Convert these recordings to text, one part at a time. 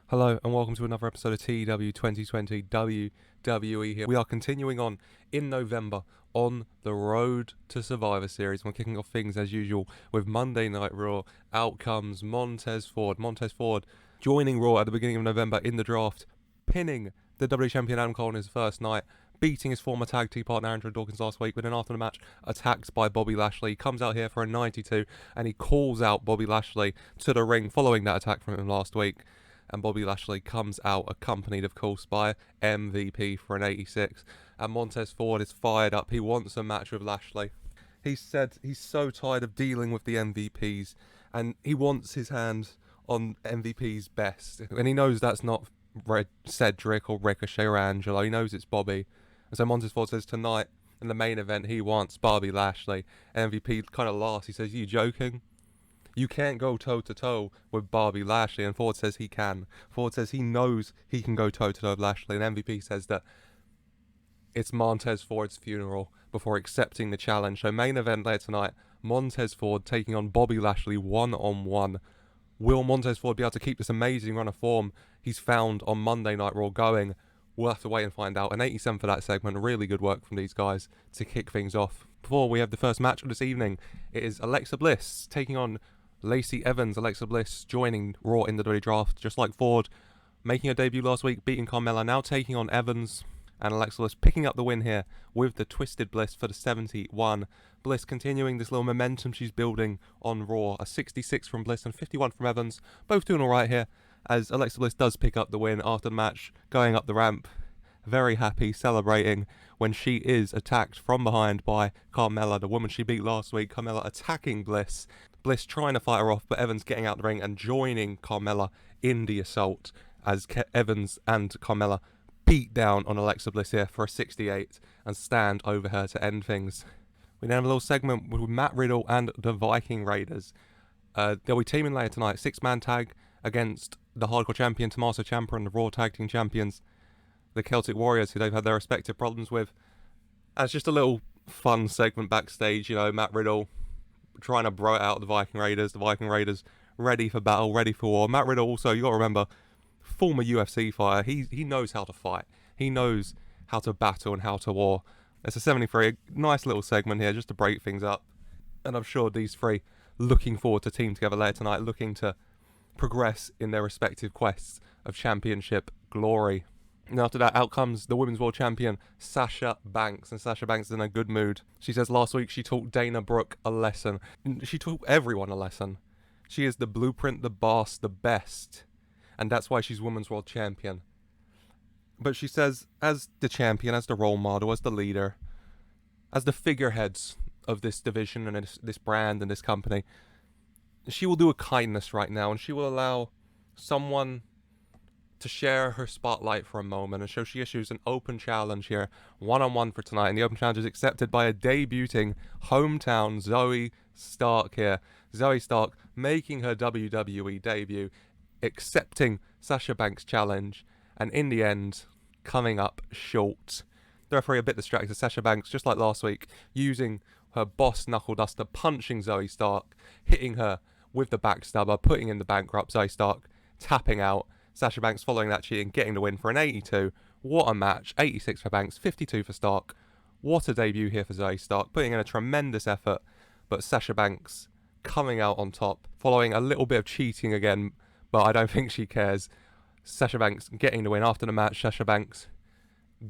Hello and welcome to another episode of TEW 2020 WWE here. We are continuing on in November on the road to Survivor Series. We're kicking off things as usual with Monday Night Raw. Out comes Montez Ford. Montez Ford joining Raw at the beginning of November in the draft, pinning the WWE Champion Adam Cole in his first night, beating his former tag team partner Andrew Dawkins last week, but then after the match attacked by Bobby Lashley. He comes out here for a 92 and he calls out Bobby Lashley to the ring following that attack from him last week. And Bobby Lashley comes out accompanied, of course, by MVP for an 86. And Montez Ford is fired up. He wants a match with Lashley. He said he's so tired of dealing with the MVPs and he wants his hand on MVP's best. And he knows that's not Cedric or Ricochet or Angelo. He knows it's Bobby. And so Montez Ford says tonight in the main event he wants Bobby Lashley. And MVP kind of laughs. He says, "You joking? You can't go toe-to-toe with Bobby Lashley," and Ford says he can. Ford says he knows he can go toe-to-toe with Lashley, and MVP says that it's Montez Ford's funeral before accepting the challenge. So main event later tonight, Montez Ford taking on Bobby Lashley one-on-one. Will Montez Ford be able to keep this amazing run of form he's found on Monday Night Raw going? We'll have to wait and find out. An 87 for that segment. Really good work from these guys to kick things off. Before we have the first match of this evening, it is Alexa Bliss taking on Lacey Evans. Alexa Bliss joining Raw in the WWE draft, just like Ford, making her debut last week, beating Carmella, now taking on Evans, and Alexa Bliss picking up the win here with the Twisted Bliss for the 71. Bliss continuing this little momentum she's building on Raw. A 66 from Bliss and 51 from Evans, both doing alright here, as Alexa Bliss does pick up the win after the match, going up the ramp, very happy, celebrating when she is attacked from behind by Carmella, the woman she beat last week. Carmella attacking Bliss. Bliss trying to fight her off, but Evans getting out the ring and joining Carmella in the assault as Evans and Carmella beat down on Alexa Bliss here for a 68 and stand over her to end things. We now have a little segment with Matt Riddle and the Viking Raiders. They'll be teaming later tonight, 6-man tag against the Hardcore Champion Tommaso Ciampa and the Raw Tag Team Champions, the Celtic Warriors, who they've had their respective problems with. And it's just a little fun segment backstage, you know, Matt Riddle trying to bro it out the Viking Raiders ready for battle, ready for war. Matt Riddle also, you got to remember, former UFC fighter. He knows how to fight. He knows how to battle and how to war. It's a 73, a nice little segment here just to break things up. And I'm sure these three looking forward to team together later tonight, looking to progress in their respective quests of championship glory. And after that, out comes the Women's World Champion, Sasha Banks. And Sasha Banks is in a good mood. She says last week she taught Dana Brooke a lesson. She taught everyone a lesson. She is the blueprint, the boss, the best. And that's why she's Women's World Champion. But she says, as the champion, as the role model, as the leader, as the figureheads of this division and this brand and this company, she will do a kindness right now. And she will allow someone to share her spotlight for a moment, and so she issues an open challenge here, one-on-one for tonight, and the open challenge is accepted by a debuting hometown Zoe Stark here. Zoe Stark making her WWE debut, accepting Sasha Banks' challenge, and in the end, coming up short. The referee a bit distracted. Sasha Banks, just like last week, using her boss knuckle duster, punching Zoe Stark, hitting her with the backstabber, putting in the bankrupt. Zoe Stark tapping out. Sasha Banks following that cheating, getting the win for an 82. What a match. 86 for Banks, 52 for Stark. What a debut here for Zoe Stark, putting in a tremendous effort. But Sasha Banks coming out on top, following a little bit of cheating again, but I don't think she cares. Sasha Banks getting the win after the match. Sasha Banks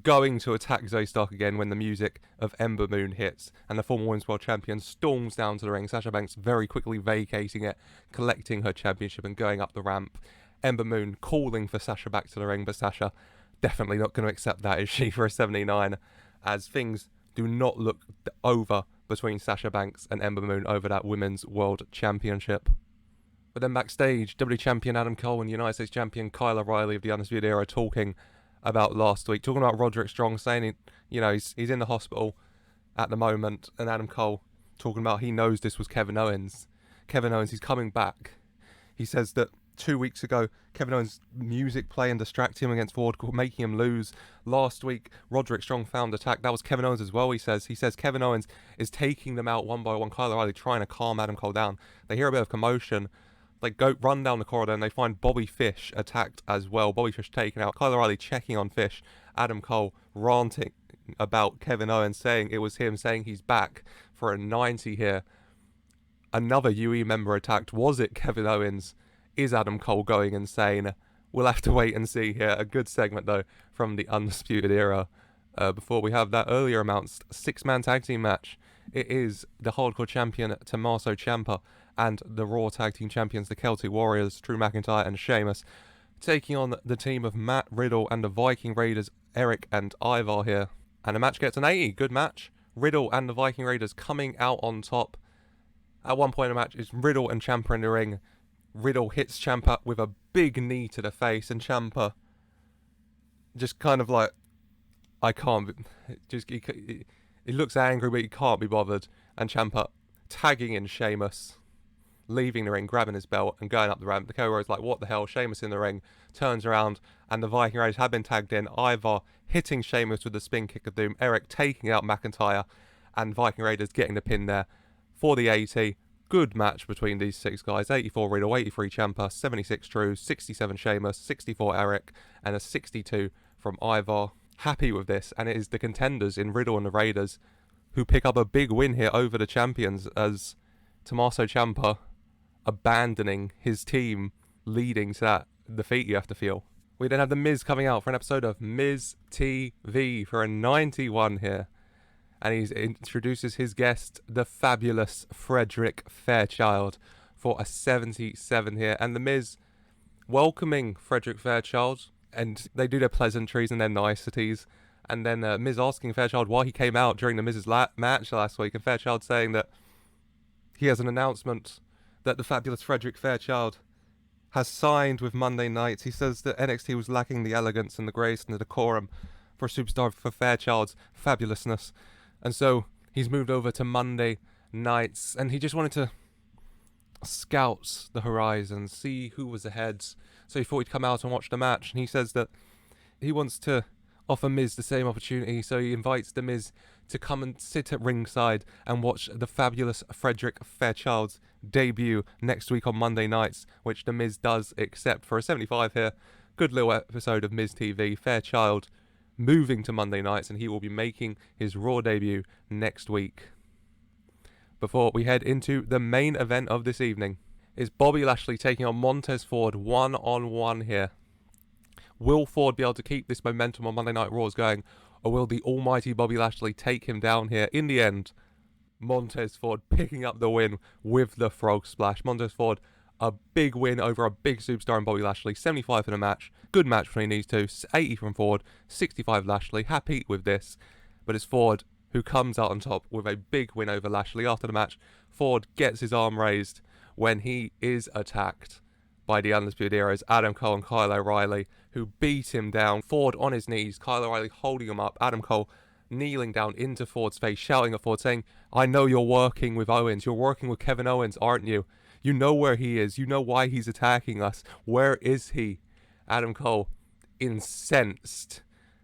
going to attack Zoe Stark again when the music of Ember Moon hits and the former Women's World Champion storms down to the ring. Sasha Banks very quickly vacating it, collecting her championship and going up the ramp. Ember Moon calling for Sasha back to the ring, but Sasha definitely not going to accept that, is she, for a 79, as things do not look over between Sasha Banks and Ember Moon over that Women's World Championship. But then backstage, WWE Champion Adam Cole and United States Champion Kyle O'Reilly of the Undisputed Era talking about last week, talking about Roderick Strong, saying, he's in the hospital at the moment, and Adam Cole talking about he knows this was Kevin Owens. Kevin Owens, he's coming back. He says that 2 weeks ago, Kevin Owens' music play and distract him against Ford, making him lose. Last week, Roderick Strong found attack. That was Kevin Owens as well, he says. He says Kevin Owens is taking them out one by one. Kyle O'Reilly trying to calm Adam Cole down. They hear a bit of commotion. They go run down the corridor and they find Bobby Fish attacked as well. Bobby Fish taken out. Kyle O'Reilly checking on Fish. Adam Cole ranting about Kevin Owens, saying it was him, saying he's back for a 90 here. Another UE member attacked. Was it Kevin Owens? Is Adam Cole going insane? We'll have to wait and see here. A good segment, though, from the Undisputed Era. Before we have that earlier announced 6-man tag team match. It is the Hardcore Champion Tommaso Ciampa and the Raw Tag Team Champions, the Celtic Warriors, Drew McIntyre and Sheamus, taking on the team of Matt Riddle and the Viking Raiders, Eric and Ivar here. And the match gets an 80. Good match. Riddle and the Viking Raiders coming out on top. At one point in the match, it's Riddle and Ciampa in the ring. Riddle hits Ciampa with a big knee to the face, and Ciampa just kind of like, I can't. He looks angry, but he can't be bothered. And Ciampa tagging in Sheamus, leaving the ring, grabbing his belt, and going up the ramp. The Cowboys like, what the hell? Sheamus in the ring, turns around, and the Viking Raiders have been tagged in. Ivar hitting Sheamus with the spin kick of doom. Eric taking out McIntyre, and Viking Raiders getting the pin there for the 80. Good match between these 6 guys. 84 Riddle, 83 Ciampa, 76 Drew, 67 Sheamus, 64 Eric, and a 62 from Ivar. Happy with this, and it is the contenders in Riddle and the Raiders who pick up a big win here over the champions, as Tommaso Ciampa abandoning his team, leading to that defeat you have to feel. We then have The Miz coming out for an episode of Miz TV for a 91 here. And he introduces his guest, the fabulous Frederick Fairchild, for a 77 here. And The Miz welcoming Frederick Fairchild, and they do their pleasantries and their niceties. And then Miz asking Fairchild why he came out during the Miz's match last week, and Fairchild saying that he has an announcement that the fabulous Frederick Fairchild has signed with Monday Nights. He says that NXT was lacking the elegance and the grace and the decorum for a superstar, for Fairchild's fabulousness. And so he's moved over to Monday Nights, and he just wanted to scout the horizon, see who was ahead. So he thought he'd come out and watch the match. And he says that he wants to offer Miz the same opportunity. So he invites the Miz to come and sit at ringside and watch the fabulous Frederick Fairchild's debut next week on Monday Nights, which the Miz does accept for a 75 here. Good little episode of Miz TV. Fairchild moving to Monday Nights, and he will be making his Raw debut next week. Before we head into the main event of this evening, is Bobby Lashley taking on Montez Ford one-on-one here. Will Ford be able to keep this momentum on Monday Night Raws going, or will the almighty Bobby Lashley take him down here? In the end, Montez Ford picking up the win with the frog splash. Montez Ford, a big win over a big superstar in Bobby Lashley. 75 for the match. Good match between these two. 80 from Ford, 65 Lashley. Happy with this. But it's Ford who comes out on top with a big win over Lashley. After the match, Ford gets his arm raised when he is attacked by the Undisputed Era's Adam Cole and Kyle O'Reilly, who beat him down. Ford on his knees, Kyle O'Reilly holding him up, Adam Cole kneeling down into Ford's face, shouting at Ford, saying, I know you're working with Owens. You're working with Kevin Owens, aren't you? You know where he is. You know why he's attacking us. Where is he? Adam Cole, incensed.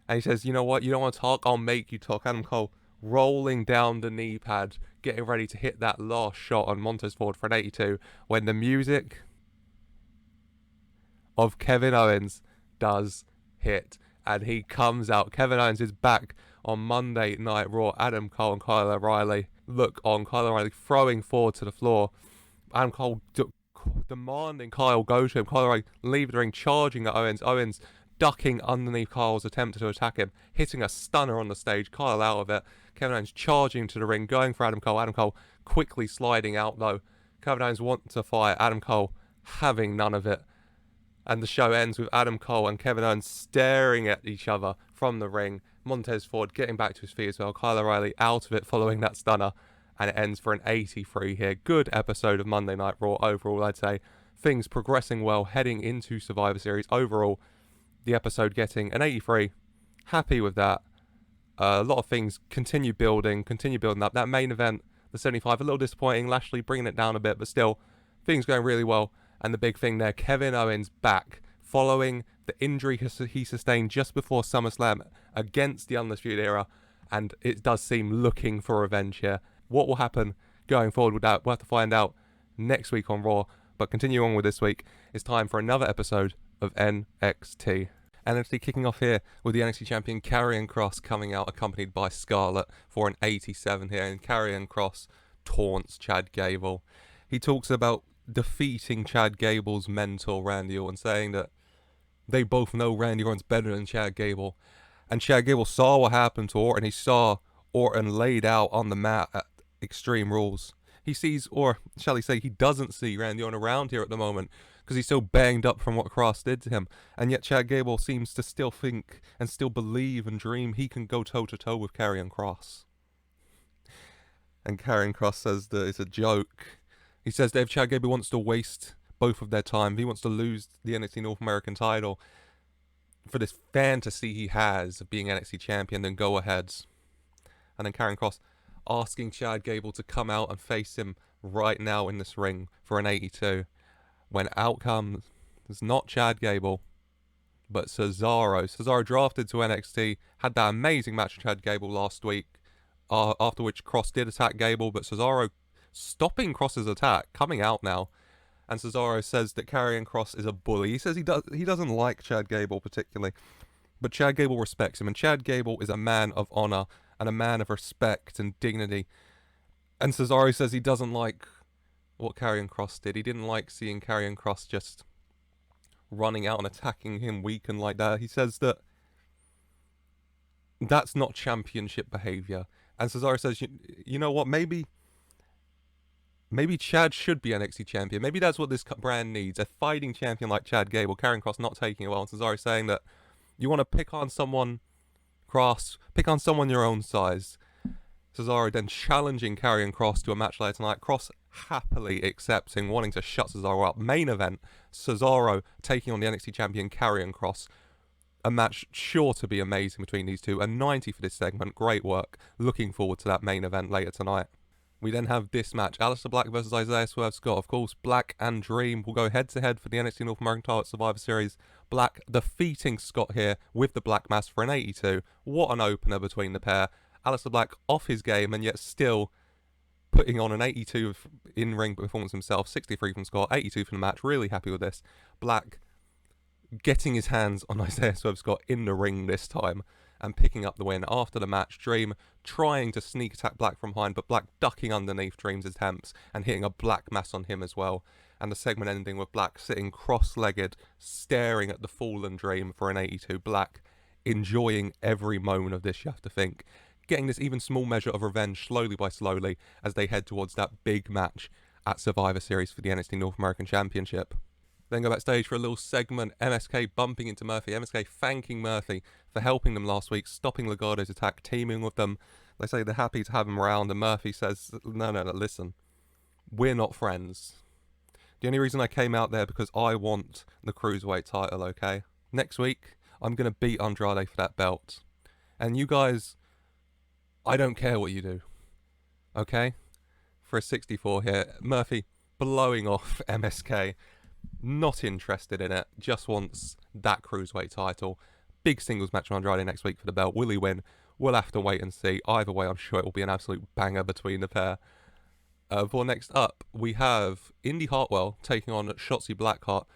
And he says, you know what? You don't want to talk? I'll make you talk. Adam Cole rolling down the knee pad, getting ready to hit that last shot on Montez Ford for an 82, when the music of Kevin Owens does hit. And he comes out. Kevin Owens is back on Monday Night Raw. Adam Cole and Kyle O'Reilly look on. Kyle O'Reilly throwing Ford to the floor. Adam Cole demanding Kyle go to him. Kyle O'Reilly leaving the ring, charging at Owens. Owens ducking underneath Kyle's attempt to attack him, hitting a stunner on the stage. Kyle out of it. Kevin Owens charging to the ring, going for Adam Cole. Adam Cole quickly sliding out though. Kevin Owens wants to fight. Adam Cole having none of it. And the show ends with Adam Cole and Kevin Owens staring at each other from the ring. Montez Ford getting back to his feet as well. Kyle O'Reilly out of it following that stunner. And it ends for an 83 here. Good episode of Monday Night Raw overall, I'd say. Things progressing well heading into Survivor Series. Overall, the episode getting an 83. Happy with that. A lot of things continue building up. That main event, the 75, a little disappointing. Lashley bringing it down a bit, but still, things going really well. And the big thing there, Kevin Owens back following the injury he sustained just before SummerSlam against the Undisputed Era. And it does seem looking for revenge here. What will happen going forward with that? We'll have to find out next week on Raw. But continuing on with this week, it's time for another episode of NXT. NXT kicking off here with the NXT champion Karrion Kross coming out accompanied by Scarlett for an 87 here, and Karrion Kross taunts Chad Gable. He talks about defeating Chad Gable's mentor Randy Orton, saying that they both know Randy Orton's better than Chad Gable. And Chad Gable saw what happened to Orton. He saw Orton laid out on the mat at Extreme Rules. He sees, or shall he say, he doesn't see Randy Orton around here at the moment because he's so banged up from what Kross did to him. And yet Chad Gable seems to still think and still believe and dream he can go toe-to-toe with Karrion Kross. And Karrion Kross says that it's a joke. He says that if Chad Gable wants to waste both of their time, if he wants to lose the NXT North American title for this fantasy he has of being NXT champion, then go ahead. And then Karrion Kross asking Chad Gable to come out and face him right now in this ring for an 82. When out comes not Chad Gable, but Cesaro. Cesaro drafted to NXT, had that amazing match with Chad Gable last week, after which Kross did attack Gable, but Cesaro stopping Kross's attack, coming out now. And Cesaro says that Karrion Kross is a bully. He says he doesn't like Chad Gable particularly, but Chad Gable respects him, and Chad Gable is a man of honor and a man of respect and dignity. And Cesaro says he doesn't like what Karrion Kross did. He didn't like seeing Karrion Kross just running out and attacking him weakened like that. He says that that's not championship behavior. And Cesaro says, you know what, maybe Chad should be NXT champion. Maybe that's what this brand needs. A fighting champion like Chad Gable. Karrion Kross not taking it well. And Cesaro saying that you want to pick on someone, Kross, pick on someone your own size. Cesaro then challenging Karrion Kross to a match later tonight. Kross happily accepting, wanting to shut Cesaro up. Main event, Cesaro taking on the NXT champion Karrion Kross. A match sure to be amazing between these two. A 90 for this segment. Great work. Looking forward to that main event later tonight. We then have this match, Aleister Black versus Isaiah Swerve Scott. Of course, Black and Dream will go head-to-head for the NXT North American title at Survivor Series. Black defeating Scott here with the Black Mass for an 82. What an opener between the pair. Aleister Black off his game and yet still putting on an 82 in-ring performance himself. 63 from Scott, 82 from the match. Really happy with this. Black getting his hands on Isaiah Swerve Scott in the ring this time and picking up the win. After the match, Dream trying to sneak attack Black from behind, but Black ducking underneath Dream's attempts and hitting a Black Mass on him as well. And the segment ending with Black sitting cross-legged, staring at the fallen Dream for an 82. Black enjoying every moment of this, you have to think. Getting this even small measure of revenge slowly by slowly as they head towards that big match at Survivor Series for the NXT North American Championship. Then go backstage for a little segment, MSK bumping into Murphy, MSK thanking Murphy for helping them last week, stopping Legado's attack, teaming with them. They say they're happy to have him around, and Murphy says, no, listen, we're not friends. The only reason I came out there because I want the Cruiserweight title, okay? Next week, I'm going to beat Andrade for that belt. And you guys, I don't care what you do, okay? For a 64 here, Murphy blowing off MSK. Not interested in it, just wants that Cruiserweight title. Big singles match on Andrade next week for the belt. Will he win? We'll have to wait and see. Either way, I'm sure it will be an absolute banger between the pair. For next up, we have Indi Hartwell taking on Shotzi Blackheart.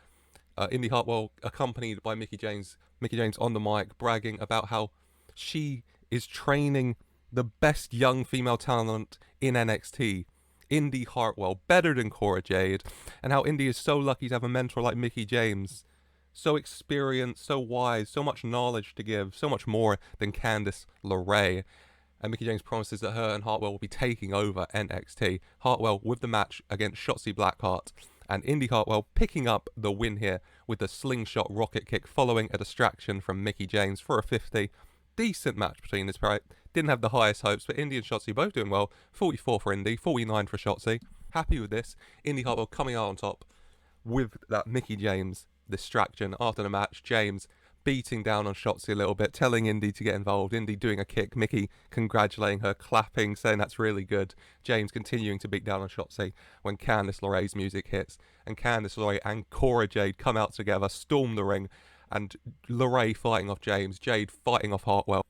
Indi Hartwell accompanied by Mickie James. Mickie James on the mic bragging about how she is training the best young female talent in NXT. Indi Hartwell, better than Cora Jade, and how Indi is so lucky to have a mentor like Mickie James. So experienced, so wise, so much knowledge to give, so much more than Candice LeRae. And Mickie James promises that her and Hartwell will be taking over NXT. Hartwell with the match against Shotzi Blackheart, and Indi Hartwell picking up the win here with the slingshot rocket kick following a distraction from Mickie James for a 50. Decent match between this pair. Didn't have the highest hopes, but Indi and Shotzi both doing well. 44 for Indi, 49 for Shotzi. Happy with this. Indi Hartwell coming out on top with that Mickie James distraction. After the match, James beating down on Shotzi a little bit, telling Indi to get involved. Indi doing a kick, Mickie congratulating her, clapping, saying that's really good. James continuing to beat down on Shotzi when Candice LeRae's music hits. And Candice LeRae and Cora Jade come out together, storm the ring, and LeRae fighting off James, Jade fighting off Hartwell.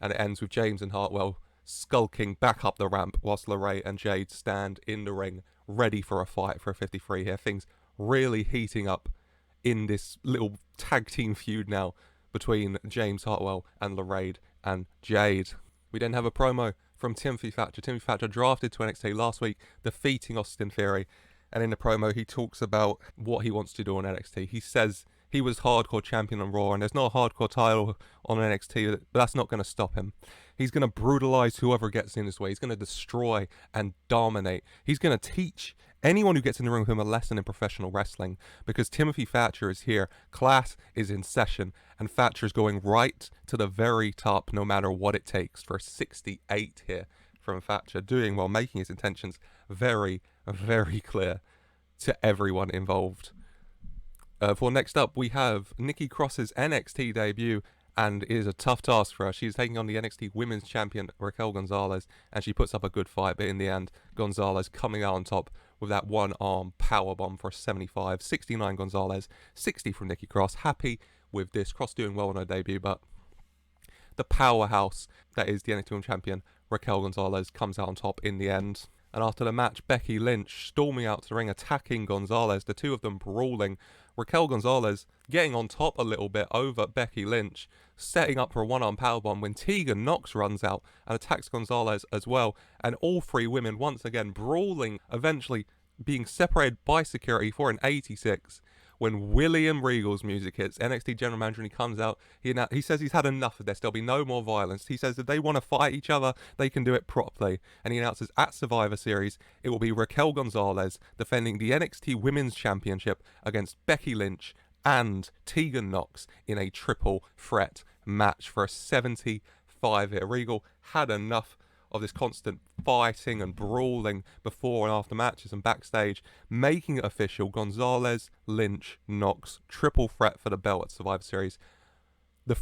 And it ends with James and Hartwell skulking back up the ramp whilst LeRae and Jade stand in the ring ready for a fight for a 53 here. Things really heating up in this little tag team feud now between James Hartwell and Lorraine and Jade. We then have a promo from Timothy Thatcher. Timothy Thatcher drafted to NXT last week, defeating Austin Theory. And in the promo, he talks about what he wants to do on NXT. He says he was hardcore champion on Raw, and there's not a hardcore title on NXT, but that's not going to stop him. He's going to brutalize whoever gets in his way. He's going to destroy and dominate. He's going to teach anyone who gets in the ring with him a lesson in professional wrestling, because Timothy Thatcher is here. Class is in session, and Thatcher is going right to the very top, no matter what it takes. For 68 here from Thatcher, doing well, making his intentions very, very clear to everyone involved. For next up, we have Nikki Cross's NXT debut, and it is a tough task for her. She's taking on the NXT Women's Champion, Raquel Gonzalez, and she puts up a good fight, but in the end, Gonzalez coming out on top with that one-arm powerbomb for a 75. 69 Gonzalez, 60 from Nikki Cross. Happy with this. Cross doing well on her debut, but the powerhouse that is the NXT Women's Champion, Raquel Gonzalez, comes out on top in the end. And after the match, Becky Lynch storming out to the ring, attacking Gonzalez, the two of them brawling. Raquel Gonzalez getting on top a little bit over Becky Lynch, setting up for a one-arm powerbomb when Tegan Nox runs out and attacks Gonzalez as well. And all three women once again brawling, eventually being separated by security for an 86. When William Regal's music hits, NXT General Manager, and he comes out, he says he's had enough of this. There'll be no more violence. He says if they want to fight each other, they can do it properly. And he announces at Survivor Series, it will be Raquel Gonzalez defending the NXT Women's Championship against Becky Lynch and Tegan Nox in a triple threat match for a 75 hit. Regal had enough of this constant fighting and brawling before and after matches and backstage, making it official. Gonzalez, Lynch, Nox, triple threat for the belt at Survivor Series. The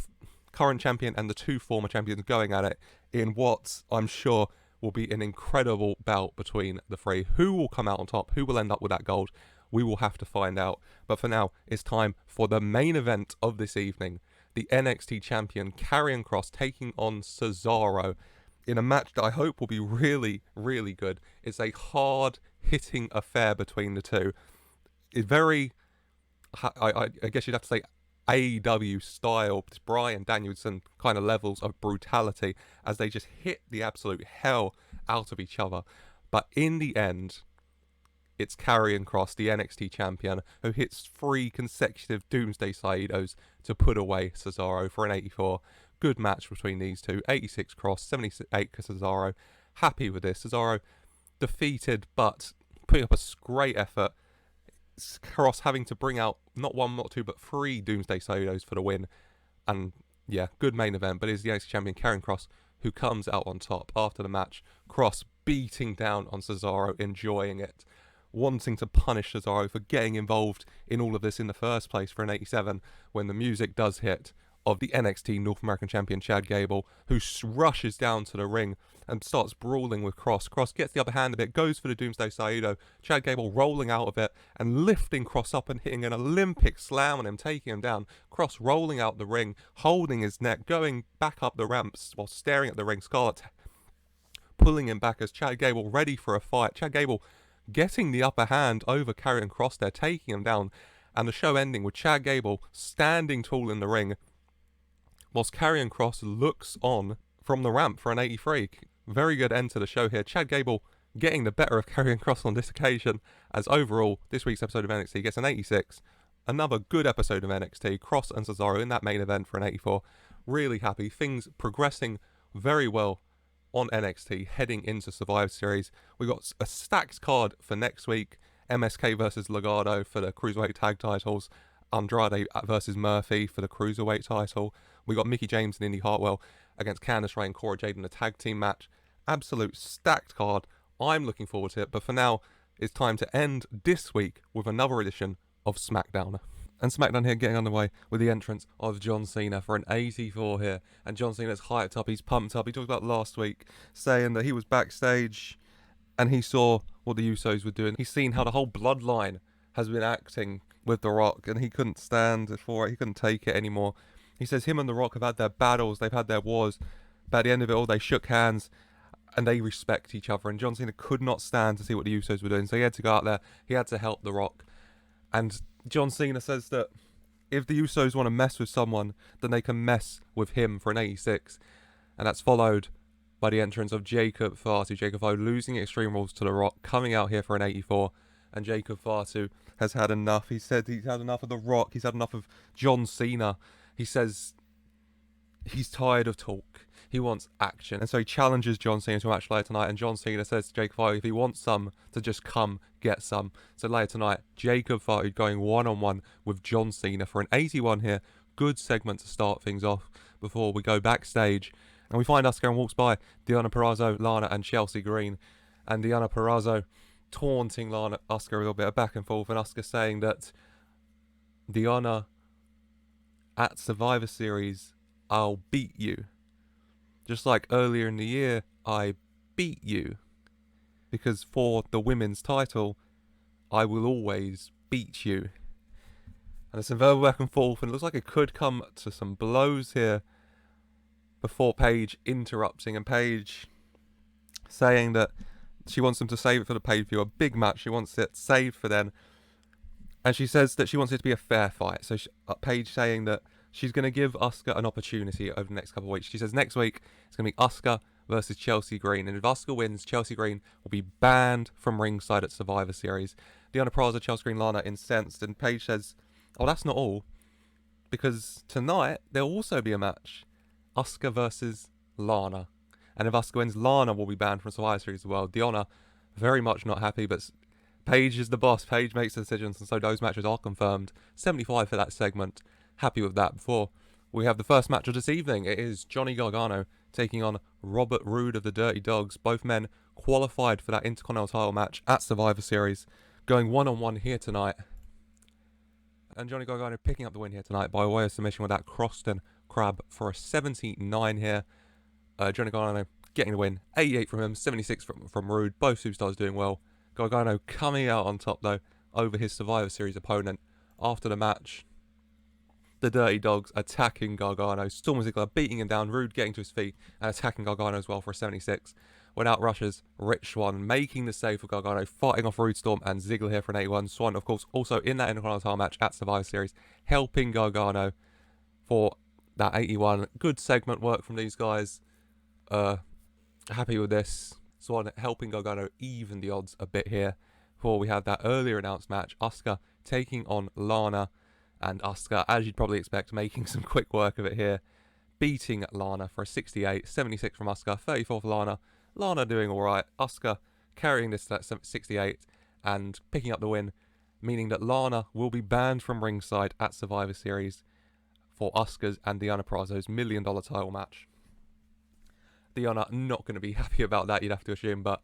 current champion and the two former champions going at it in what I'm sure will be an incredible bout between the three. Who will come out on top? Who will end up with that gold? We will have to find out. But for now, it's time for the main event of this evening. The NXT champion, Karrion Kross, taking on Cesaro in a match that I hope will be really, really good. It's a hard-hitting affair between the two. It's very, I guess you'd have to say, AEW style, Bryan Danielson kind of levels of brutality as they just hit the absolute hell out of each other. But in the end, it's Karrion Kross, the NXT champion, who hits 3 consecutive Doomsday Saludos to put away Cesaro for an 84. Good match between these two. 86 Kross, 78 Cesaro. Happy with this. Cesaro defeated, but putting up a great effort. Kross having to bring out not 1, not 2, but 3 Doomsday Saludos for the win. And yeah, good main event. But it is the NXT champion, Karrion Kross, who comes out on top after the match. Kross beating down on Cesaro, enjoying it, wanting to punish Cesaro for getting involved in all of this in the first place for an 87 when the music does hit of the NXT North American champion Chad Gable, who rushes down to the ring and starts brawling with Kross. Kross gets the upper hand a bit, goes for the Doomsday Saludo. Chad Gable rolling out of it and lifting Kross up and hitting an Olympic slam on him, taking him down. Kross rolling out the ring, holding his neck, going back up the ramps while staring at the ring. Scarlett pulling him back as Chad Gable ready for a fight. Chad Gable getting the upper hand over Karrion Kross there, taking him down. And the show ending with Chad Gable standing tall in the ring, whilst Karrion Kross looks on from the ramp for an 83. Very good end to the show here. Chad Gable getting the better of Karrion Kross on this occasion, as overall, this week's episode of NXT gets an 86. Another good episode of NXT. Kross and Cesaro in that main event for an 84. Really happy. Things progressing very well on NXT heading into Survivor Series. We got a stacked card for next week. MSK versus Legado for the Cruiserweight Tag titles. Andrade versus Murphy for the Cruiserweight title. We got Mickie James and Indi Hartwell against Candice LeRae and Cora Jade in a tag team match. Absolute stacked card. I'm looking forward to it. But for now, it's time to end this week with another edition of Smackdown. And Smackdown here getting underway with the entrance of John Cena for an 84 here. And John Cena's hyped up, he's pumped up. He talked about last week saying that he was backstage and he saw what the Usos were doing. He's seen how the whole bloodline has been acting with The Rock, and he couldn't stand for it. He couldn't take it anymore. He says him and The Rock have had their battles, they've had their wars, but at the end of it all, they shook hands and they respect each other. And John Cena could not stand to see what the Usos were doing, so he had to go out there. He had to help The Rock. And John Cena says that if the Usos want to mess with someone, then they can mess with him for an 86. And that's followed by the entrance of Jacob Fatu. Jacob Fatu losing Extreme Rules to The Rock, coming out here for an 84. And Jacob Fatu has had enough. He said he's had enough of The Rock. He's had enough of John Cena. He says he's tired of talk. He wants action. And so he challenges John Cena to a match later tonight. And John Cena says to Jacob Fatu, if he wants some, to just come get some. So later tonight, Jacob Fatu going one-on-one with John Cena for an 81 here. Good segment to start things off before we go backstage. And we find Asuka and walks by Deonna Purrazzo, Lana and Chelsea Green. And Deonna Purrazzo taunting Lana, Asuka a little bit of back and forth. And Asuka saying that Deonna, at Survivor Series, I'll beat you. Just like earlier in the year, I beat you. Because for the women's title, I will always beat you. And there's some verbal back and forth, and it looks like it could come to some blows here before Paige interrupting, and Paige saying that she wants them to save it for the pay-per-view, a big match. She wants it saved for then. And she says that she wants it to be a fair fight. So Paige saying that she's going to give Asuka an opportunity over the next couple of weeks. She says next week it's going to be Asuka versus Chelsea Green. And if Asuka wins, Chelsea Green will be banned from ringside at Survivor Series. Deonna Purrazzo, Chelsea Green, Lana incensed. And Paige says, oh, that's not all. Because tonight there'll also be a match. Asuka versus Lana. And if Asuka wins, Lana will be banned from Survivor Series as well. Deonna very much not happy, but Paige is the boss. Paige makes the decisions, and so those matches are confirmed. 75 for that segment. Happy with that. Before we have the first match of this evening, it is Johnny Gargano taking on Robert Roode of the Dirty Dogs. Both men qualified for that Intercontinental title match at Survivor Series, going one-on-one here tonight. And Johnny Gargano picking up the win here tonight by way of submission with that Croston Crab for a 79 here. Johnny Gargano getting the win. 88 from him, 76 from Roode. Both superstars doing well. Gargano coming out on top though over his Survivor Series opponent after the match. The Dirty Dogs attacking Gargano. Storm Ziggler beating him down. Roode getting to his feet and attacking Gargano as well for a 76. Without rushes, Rich Swann making the save for Gargano, fighting off Roode, Storm and Ziggler here for an 81. Swann, of course, also in that Intercontinental match at Survivor Series, helping Gargano for that 81. Good segment work from these guys. Happy with this. Swann helping Gargano even the odds a bit here. Before we have that earlier announced match, Asuka taking on Lana. And Asuka, as you'd probably expect, making some quick work of it here. Beating Lana for a 68. 76 from Asuka. 34 for Lana. Lana doing alright. Asuka carrying this to that 68 and picking up the win. Meaning that Lana will be banned from ringside at Survivor Series for Asuka's and Deonna Purrazzo's $1 million title match. Deonna not going to be happy about that, you'd have to assume, but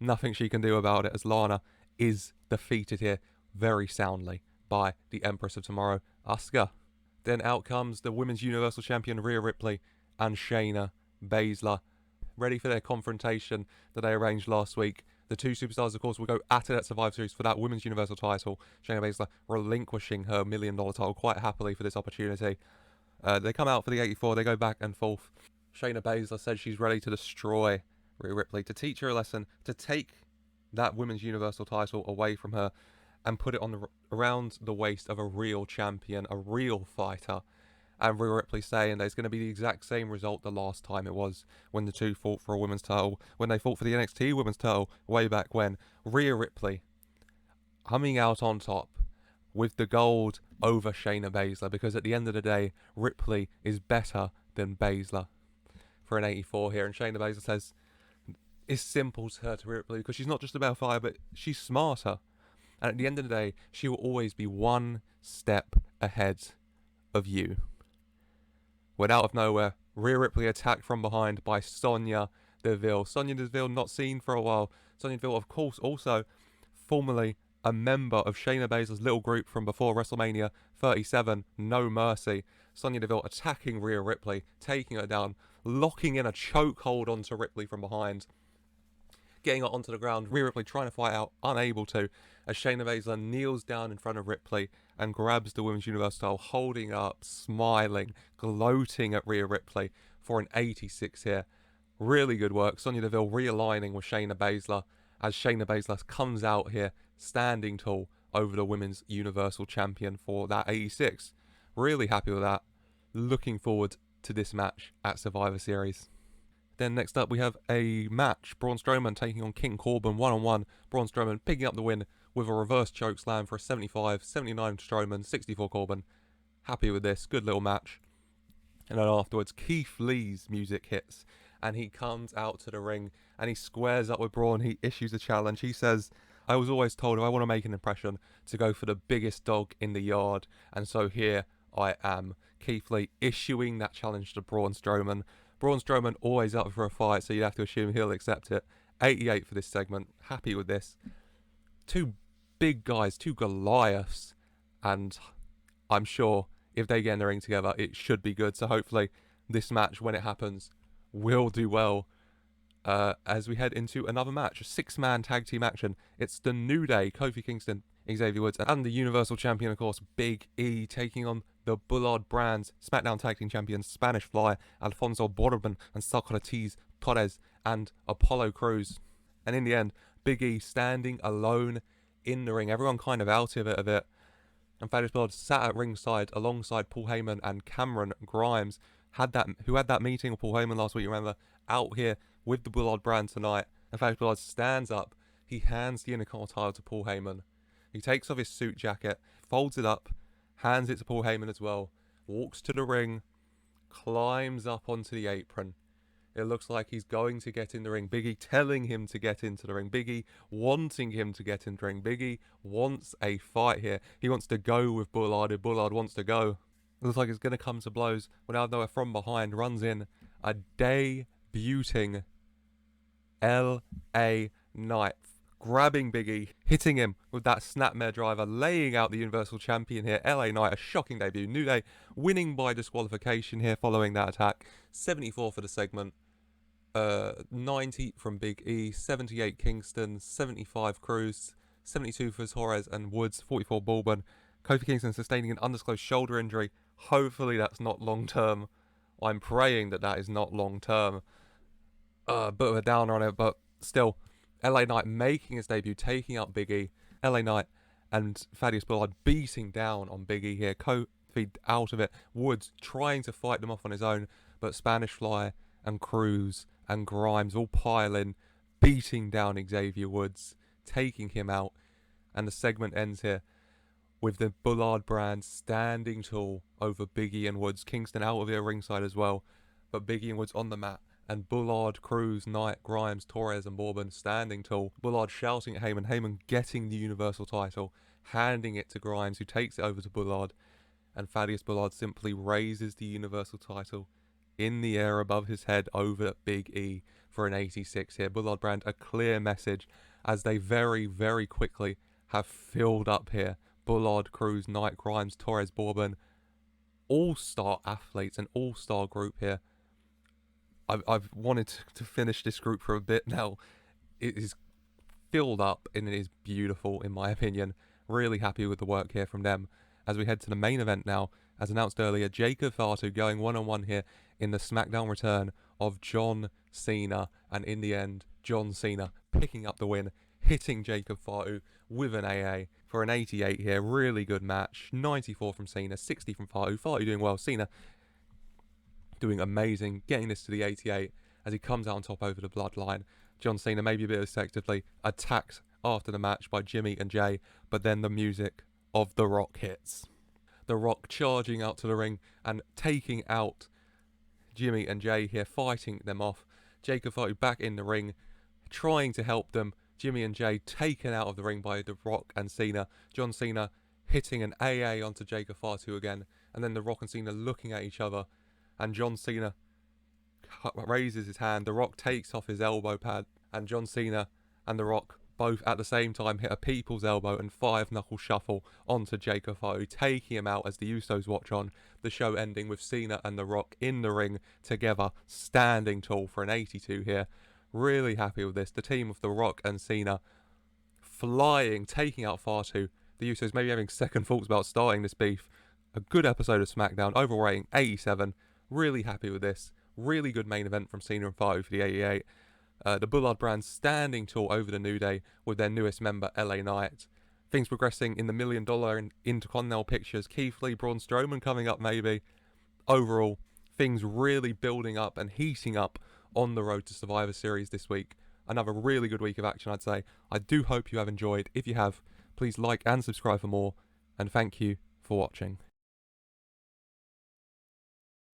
nothing she can do about it as Lana is defeated here very soundly by the Empress of Tomorrow, Asuka. Then out comes the Women's Universal Champion Rhea Ripley and Shayna Baszler, ready for their confrontation that they arranged last week. The two superstars, of course, will go at it at Survivor Series for that Women's Universal title. Shayna Baszler relinquishing her $1 million title quite happily for this opportunity. They come out for the 84, they go back and forth. Shayna Baszler said she's ready to destroy Rhea Ripley, to teach her a lesson, to take that Women's Universal title away from her and put it on around the waist of a real champion, a real fighter. And Rhea Ripley saying that it's going to be the exact same result the last time it was when the two fought for a women's title, when they fought for the NXT women's title way back when. Rhea Ripley coming out on top with the gold over Shayna Baszler, because at the end of the day, Ripley is better than Baszler for an 84 here. And Shayna Baszler says it's simple to her to Ripley because she's not just about fire, but she's smarter. And at the end of the day, she will always be one step ahead of you. When out of nowhere, Rhea Ripley attacked from behind by Sonya Deville. Sonya Deville not seen for a while. Sonya Deville, of course, also formerly a member of Shayna Baszler's little group from before WrestleMania 37, No Mercy. Sonya Deville attacking Rhea Ripley, taking her down, locking in a chokehold onto Ripley from behind, getting her onto the ground. Rhea Ripley trying to fight out, unable to, as Shayna Baszler kneels down in front of Ripley and grabs the Women's Universal title, holding up, smiling, gloating at Rhea Ripley for an 86 here. Really good work. Sonya Deville realigning with Shayna Baszler as Shayna Baszler comes out here, standing tall, over the Women's Universal Champion for that 86. Really happy with that. Looking forward to this match at Survivor Series. Then next up we have a match. Braun Strowman taking on King Corbin one-on-one. Braun Strowman picking up the win with a reverse choke slam for a 75, 79 Strowman, 64 Corbin. Happy with this. Good little match. And then afterwards, Keith Lee's music hits and he comes out to the ring and he squares up with Braun. He issues a challenge. He says, I was always told if I want to make an impression to go for the biggest dog in the yard. And so here I am. Keith Lee issuing that challenge to Braun Strowman. Braun Strowman always up for a fight, so you'd have to assume he'll accept it. 88 for this segment. Happy with this. Two big guys, two Goliaths. And I'm sure if they get in the ring together, it should be good. So hopefully this match, when it happens, will do well. As we head into another match, a 6-man tag team action. It's the New Day, Kofi Kingston, Xavier Woods, and the Universal Champion, of course, Big E, taking on the Bullard Brands, SmackDown Tag Team Champions, Spanish Fly, Alfonso Borderman, and Socrates Torres, and Apollo Crews. And in the end, Big E standing alone in the ring. Everyone kind of out of it a bit. And Thaddeus Bullard sat at ringside alongside Paul Heyman and Cameron Grimes, who had that meeting with Paul Heyman last week, you remember, out here with the Bullard brand tonight. And Thaddeus Bullard stands up. He hands the Intercontinental title to Paul Heyman. He takes off his suit jacket, folds it up, hands it to Paul Heyman as well, walks to the ring, climbs up onto the apron. It looks like he's going to get in the ring. Big E telling him to get into the ring. Big E wanting him to get in the ring. Big E wants a fight here. He wants to go with Bullard if Bullard wants to go. It looks like it's going to come to blows when Aldo from behind runs in. A debuting LA Knight, grabbing Big E, hitting him with that snapmare driver, laying out the Universal Champion here. LA Knight, a shocking debut. New Day winning by disqualification here following that attack. 74 for the segment. 90 from Big E, 78 Kingston, 75 Crews, 72 for Torres and Woods, 44 Bourbon. Kofi Kingston sustaining an undisclosed shoulder injury. Hopefully that's not long term. I'm praying that that is not long term. Bit of a downer on it, but still, LA Knight making his debut, taking up Big E. LA Knight and Thaddeus Bullard beating down on Big E here. Kofi out of it. Woods trying to fight them off on his own, but Spanish Fly and Crews and Grimes all pile in, beating down Xavier Woods, taking him out. And the segment ends here with the Bullard brand standing tall over Big E and Woods. Kingston out of their ringside as well, but Big E and Woods on the mat. And Bullard, Crews, Knight, Grimes, Torres and Bourbon standing tall. Bullard shouting at Heyman. Heyman getting the Universal title, handing it to Grimes, who takes it over to Bullard. And Thaddeus Bullard simply raises the Universal title in the air above his head over Big E for an 86 here. Bullard brand, a clear message as they very, very quickly have filled up here. Bullard, Crews, Knight, Grimes, Torres, Bourbon. All-star athletes, an all-star group here. I've wanted to finish this group for a bit now. It is filled up and it is beautiful in my opinion. Really happy with the work here from them. As we head to the main event now, as announced earlier, Jacob Fatu going one-on-one here in the SmackDown return of John Cena. And in the end, John Cena picking up the win, hitting Jacob Fatu with an AA for an 88 here. Really good match. 94 from Cena, 60 from Fatu. Fatu doing well. Cena doing amazing, getting this to the 88 as he comes out on top over the bloodline. John Cena maybe a bit effectively attacked after the match by Jimmy and Jay, but then the music of The Rock hits. The Rock charging out to the ring and taking out Jimmy and Jay here, fighting them off. Jacob Fatu back in the ring, trying to help them. Jimmy and Jay taken out of the ring by The Rock and Cena. John Cena hitting an AA onto Jacob Fatu again, and then The Rock and Cena looking at each other. And John Cena raises his hand. The Rock takes off his elbow pad. And John Cena and The Rock both at the same time hit a people's elbow and 5-knuckle shuffle onto Jacob Fatu, taking him out as the Usos watch on. The show ending with Cena and The Rock in the ring together, standing tall for an 82 here. Really happy with this. The team of The Rock and Cena flying, taking out Fatu. The Usos maybe having second thoughts about starting this beef. A good episode of SmackDown. Overall rating 87. Really happy with this. Really good main event from Cena and Fatu for the 88. The Bullard brand standing tall over the New Day with their newest member, LA Knight. Things progressing in the $1 million Intercontinental pictures. Keith Lee, Braun Strowman coming up maybe. Overall, things really building up and heating up on the road to Survivor Series this week. Another really good week of action, I'd say. I do hope you have enjoyed. If you have, please like and subscribe for more. And thank you for watching.